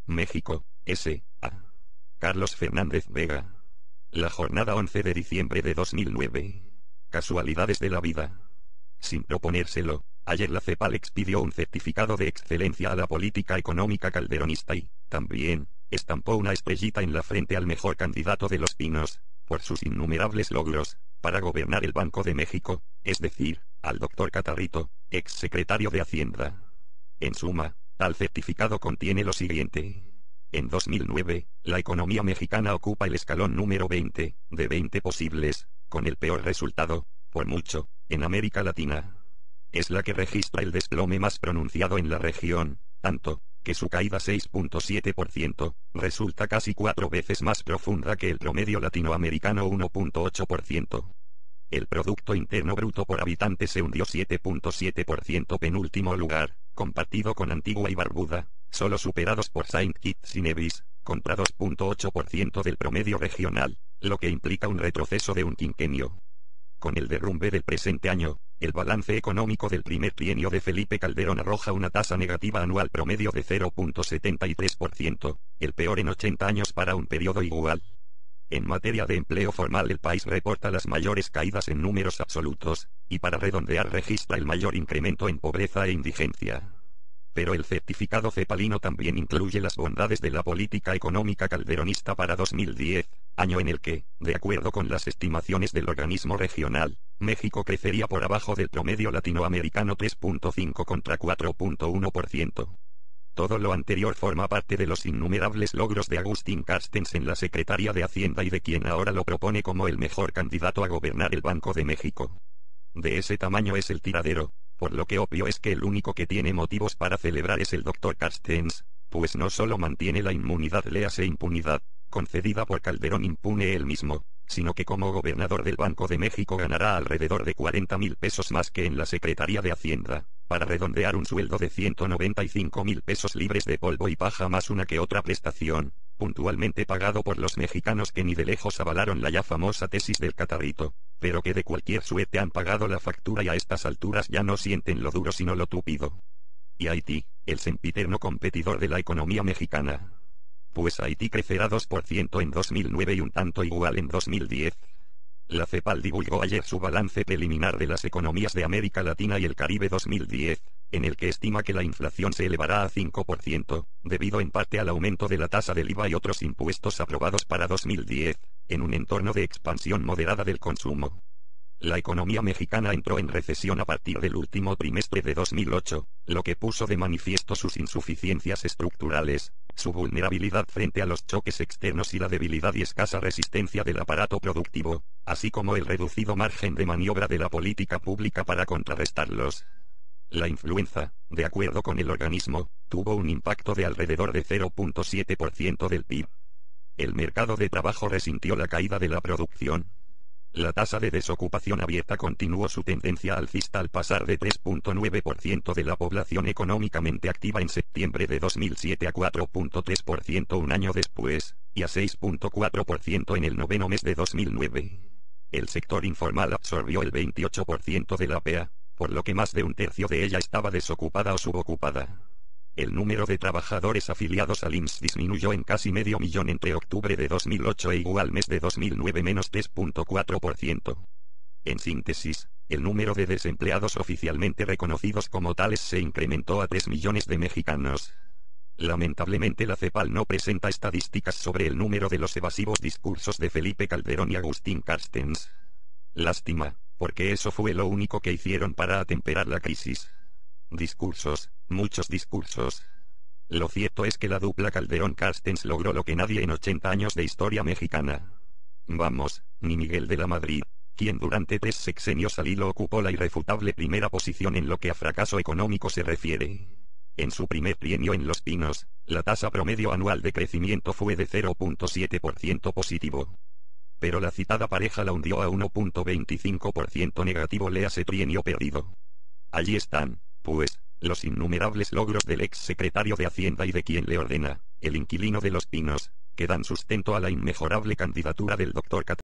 México, S.A. Carlos Fernández Vega. La jornada 11 de diciembre de 2009. Casualidades de la vida. Sin proponérselo, ayer la CEPAL expidió un certificado de excelencia a la política económica calderonista y, también, estampó una estrellita en la frente al mejor candidato de Los Pinos, por sus innumerables logros, para gobernar el Banco de México, es decir, al doctor Catarrito, ex secretario de Hacienda. En suma, tal certificado contiene lo siguiente. En 2009, la economía mexicana ocupa el escalón número 20, de 20 posibles, con el peor resultado, por mucho, en América Latina. Es la que registra el desplome más pronunciado en la región, tanto, que su caída 6.7%, resulta casi 4 veces más profunda que el promedio latinoamericano 1.8%. El Producto Interno Bruto por habitante se hundió 7.7%, penúltimo lugar, compartido con Antigua y Barbuda, solo superados por Saint Kitts y Nevis, contra 2.8% del promedio regional, lo que implica un retroceso de un quinquenio. Con el derrumbe del presente año, el balance económico del primer trienio de Felipe Calderón arroja una tasa negativa anual promedio de 0.73%, el peor en 80 años para un periodo igual. En materia de empleo formal, el país reporta las mayores caídas en números absolutos, y para redondear registra el mayor incremento en pobreza e indigencia. Pero el certificado cepalino también incluye las bondades de la política económica calderonista para 2010, año en el que, de acuerdo con las estimaciones del organismo regional, México crecería por abajo del promedio latinoamericano 3.5 contra 4.1%. Todo lo anterior forma parte de los innumerables logros de Agustín Carstens en la Secretaría de Hacienda y de quien ahora lo propone como el mejor candidato a gobernar el Banco de México. De ese tamaño es el tiradero, por lo que obvio es que el único que tiene motivos para celebrar es el Dr. Carstens, pues no solo mantiene la inmunidad, léase impunidad, concedida por Calderón impune él mismo, sino que como gobernador del Banco de México ganará alrededor de 40,000 pesos más que en la Secretaría de Hacienda, para redondear un sueldo de 195,000 pesos libres de polvo y paja más una que otra prestación, puntualmente pagado por los mexicanos que ni de lejos avalaron la ya famosa tesis del Catarrito, pero que de cualquier suerte han pagado la factura y a estas alturas ya no sienten lo duro sino lo túpido. Y Haití, el sempiterno competidor de la economía mexicana. Pues Haití crecerá 2% en 2009 y un tanto igual en 2010. La CEPAL divulgó ayer su balance preliminar de las economías de América Latina y el Caribe 2010, en el que estima que la inflación se elevará a 5%, debido en parte al aumento de la tasa del IVA y otros impuestos aprobados para 2010, en un entorno de expansión moderada del consumo. La economía mexicana entró en recesión a partir del último trimestre de 2008, lo que puso de manifiesto sus insuficiencias estructurales, su vulnerabilidad frente a los choques externos y la debilidad y escasa resistencia del aparato productivo, así como el reducido margen de maniobra de la política pública para contrarrestarlos. La influenza, de acuerdo con el organismo, tuvo un impacto de alrededor de 0.7% del PIB. El mercado de trabajo resintió la caída de la producción. La tasa de desocupación abierta continuó su tendencia alcista al pasar de 3.9% de la población económicamente activa en septiembre de 2007 a 4.3% un año después, y a 6.4% en el noveno mes de 2009. El sector informal absorbió el 28% de la PEA, por lo que más de un tercio de ella estaba desocupada o subocupada. El número de trabajadores afiliados al IMSS disminuyó en casi 500,000 entre octubre de 2008 e igual mes de 2009 menos 3.4%. En síntesis, el número de desempleados oficialmente reconocidos como tales se incrementó a 3 millones de mexicanos. Lamentablemente la CEPAL no presenta estadísticas sobre el número de los evasivos discursos de Felipe Calderón y Agustín Carstens. Lástima, porque eso fue lo único que hicieron para atemperar la crisis. Discursos, muchos discursos. Lo cierto es que la dupla Calderón-Carstens logró lo que nadie en 80 años de historia mexicana. Vamos, ni Miguel de la Madrid, quien durante 3 sexenios al hilo ocupó la irrefutable primera posición en lo que a fracaso económico se refiere. En su primer trienio en Los Pinos, la tasa promedio anual de crecimiento fue de 0.7% positivo. Pero la citada pareja la hundió a 1.25% negativo, léase trienio perdido. Allí están, pues, los innumerables logros del ex secretario de Hacienda y de quien le ordena, el inquilino de Los Pinos, que dan sustento a la inmejorable candidatura del Dr.